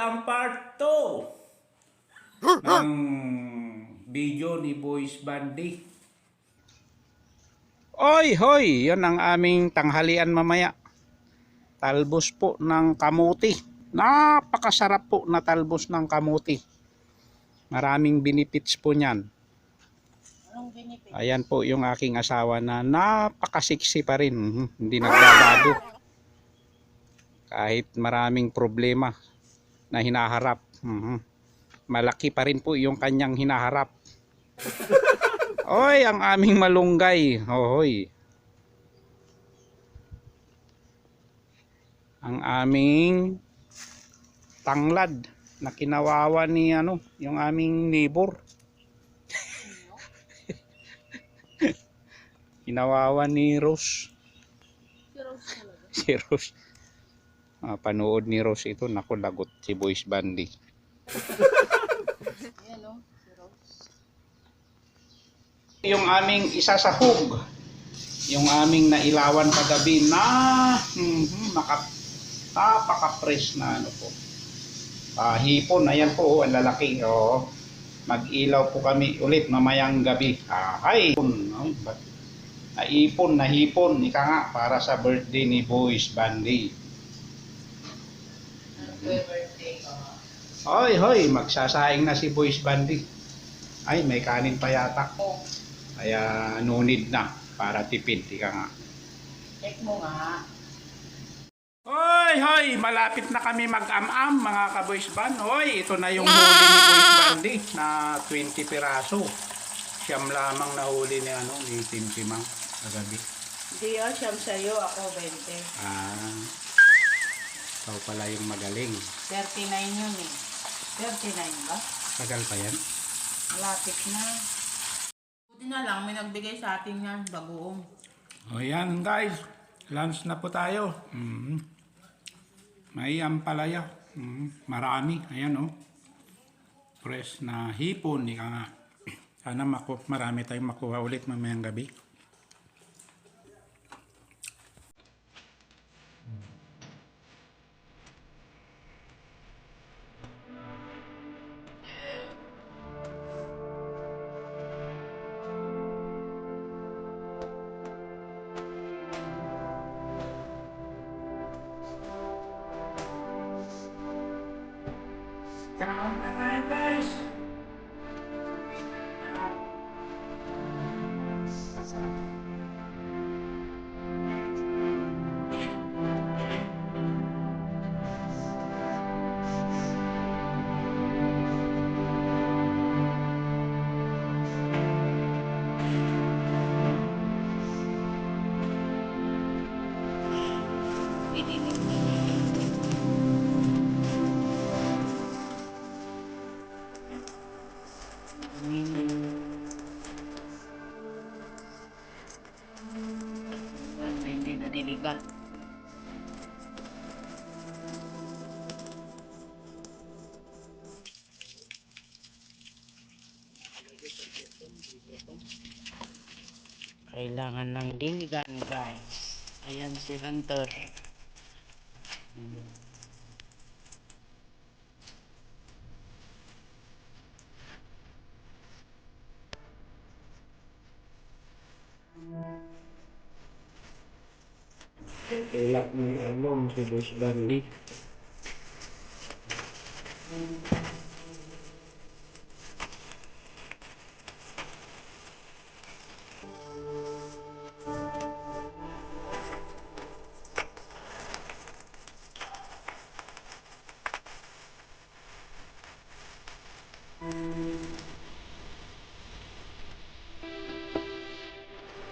ang part 2 ng video ni Boys Bandi. Oy, hoy! Yan ang aming tanghalian mamaya. Talbos po ng kamuti. Napakasarap po na talbos ng kamuti. Maraming benefits po niyan. Ayan po yung aking asawa na napakasiksi pa rin. Hindi nagbabago. Kahit maraming problema na hinaharap. Malaki pa rin po yung kanyang hinaharap. Oy, ang aming malunggay. Hoy. Ang aming tanglad na kinawawa ni yung aming neighbor. Kinawawa ni Rose. Si Rose. Panood ni Rose ito, naku, lagot si Boys Bandi. Yung aming isasahog, yung aming nailawan kagabi na napaka-fresh na po. Hipon, ayan po, ang lalaki. Mag-ilaw po kami ulit mamayang gabi. Nahipon, ika nga, para sa birthday ni Boys Bandi. Hoy, magsasaing na si Boys Bandi. Ay, may kanin pa yata. Kaya no need na para tipid, ika nga. Check mo nga. Hoy, malapit na kami mag-am-am mga ka-Boys Band. Hoy, ito na yung huli ni Boys Bandi na 20 piraso. Siyam lamang na huli ni Tim Simang kagabi. Hindi siyam sa'yo, ako 20. Ikaw pala yung magaling. 39 yun eh. 39 ba? Tagal pa yan? Malapit na. Buti na lang, may nagbigay sa atin yan, bagoong. Yan guys, lunch na po tayo. May ampalaya. Marami, ayan fresh na hipon, ika nga. Sana marami tayong makuha ulit mamayang gabi. Hindi na diligan. Kailangan ng diligan, guys. Ayan si Hunter. Ilak ni si Boys Bandi.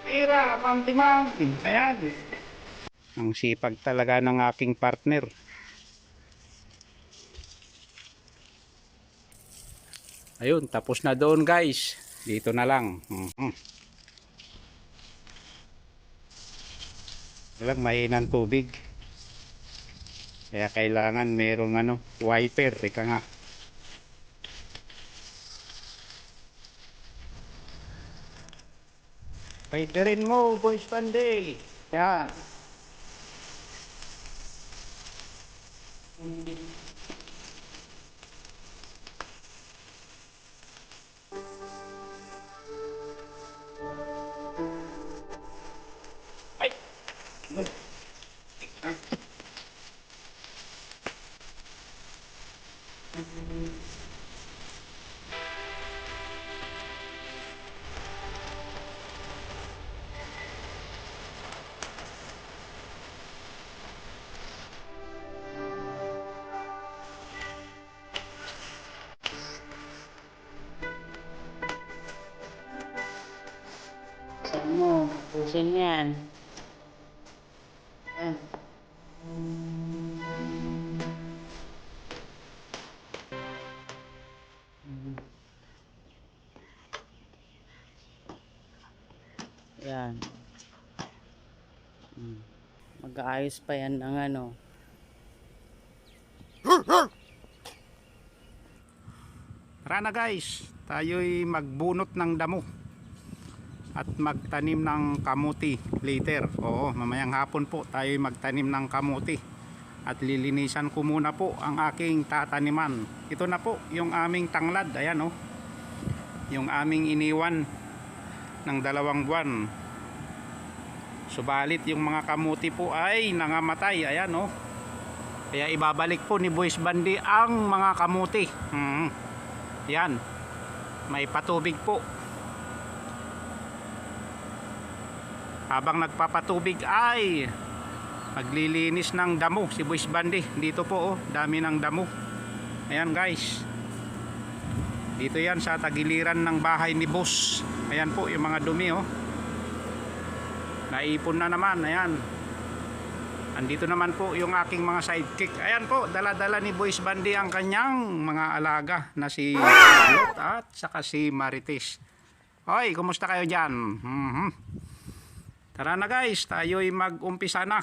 Tira, pang-timang. Ayan. Ang sipag talaga ng aking partner. Ayun, tapos na doon guys. Dito na lang. Walang mahinang tubig. Kaya kailangan merong wiper. Ika nga. Wiperin mo, Boys Bandi. Yan. Ayusin yan. Yan. Yan. Mag-aayos pa yan ng ano. Tara na guys, tayo'y magbunot ng damo at magtanim ng kamuti later. Oo, mamayang hapon po tayo'y magtanim ng kamuti at lilinisan ko muna po ang aking tataniman. Ito na po yung aming tanglad, ayan oh, yung aming iniwan ng 2 buwan. Subalit yung mga kamuti po ay nangamatay, ayan oh. Kaya ibabalik po ni Boys Bandi ang mga kamuti. Yan, may patubig po. Habang nagpapatubig ay maglilinis ng damo si Boys Bandi. Dito po oh, dami ng damo. Ayan guys, dito yan sa tagiliran ng bahay ni Boss. Ayan po yung mga dumi oh, naipon na naman. Ayan, andito naman po yung aking mga sidekick. Ayan po, dala-dala ni Boys Bandi ang kanyang mga alaga na si Charlotte at saka si Marites. Hoy, kumusta kayo dyan? Tara na guys, tayo'y mag-umpisa na.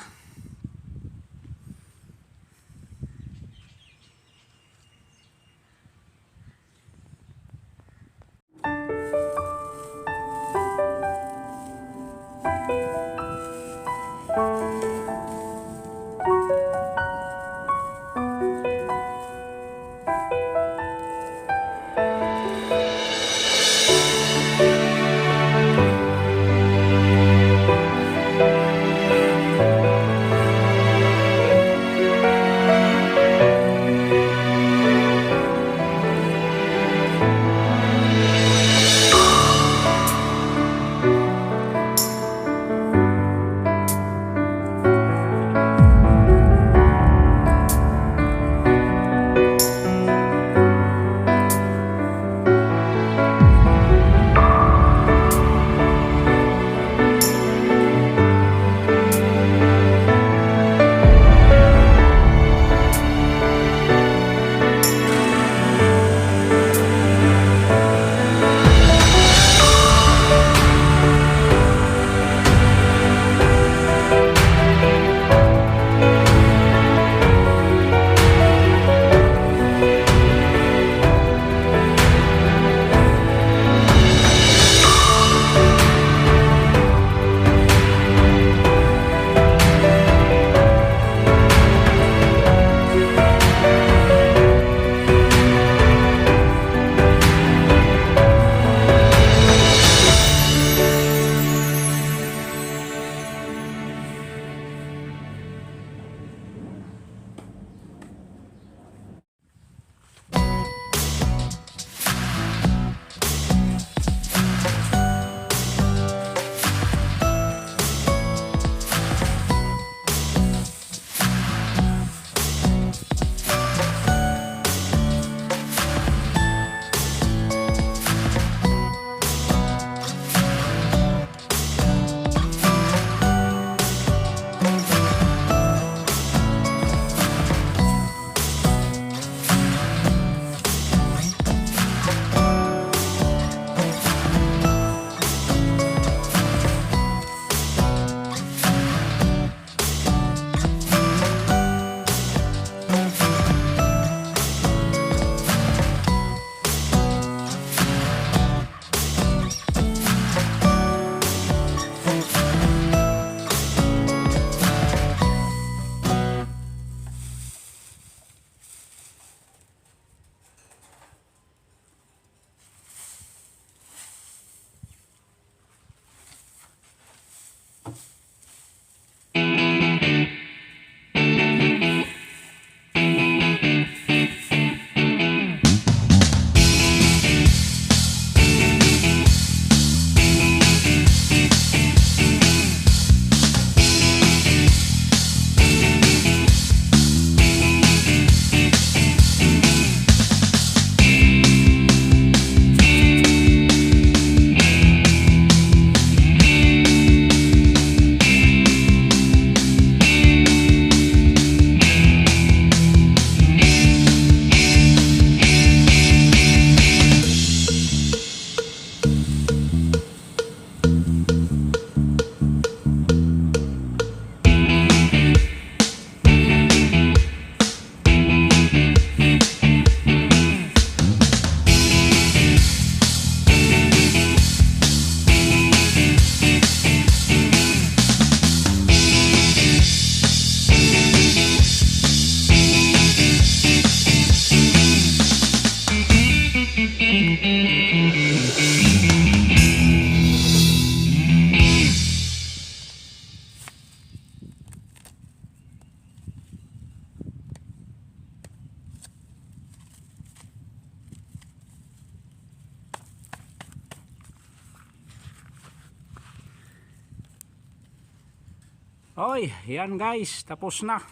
Oy, yan guys, tapos na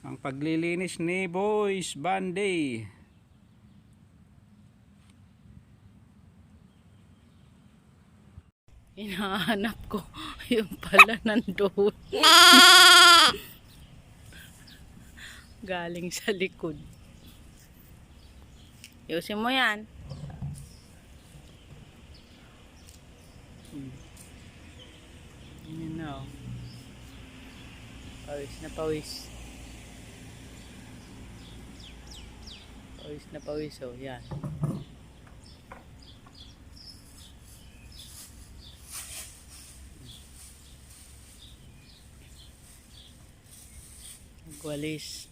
ang paglilinis ni Boys Banday. Hinahanap ko yung pala nandun. Galing sa likod. Ayusin mo yan. Yan na, oh. Pawis na pawis. Pawis na pawis, oh. Yan. Nagwalis.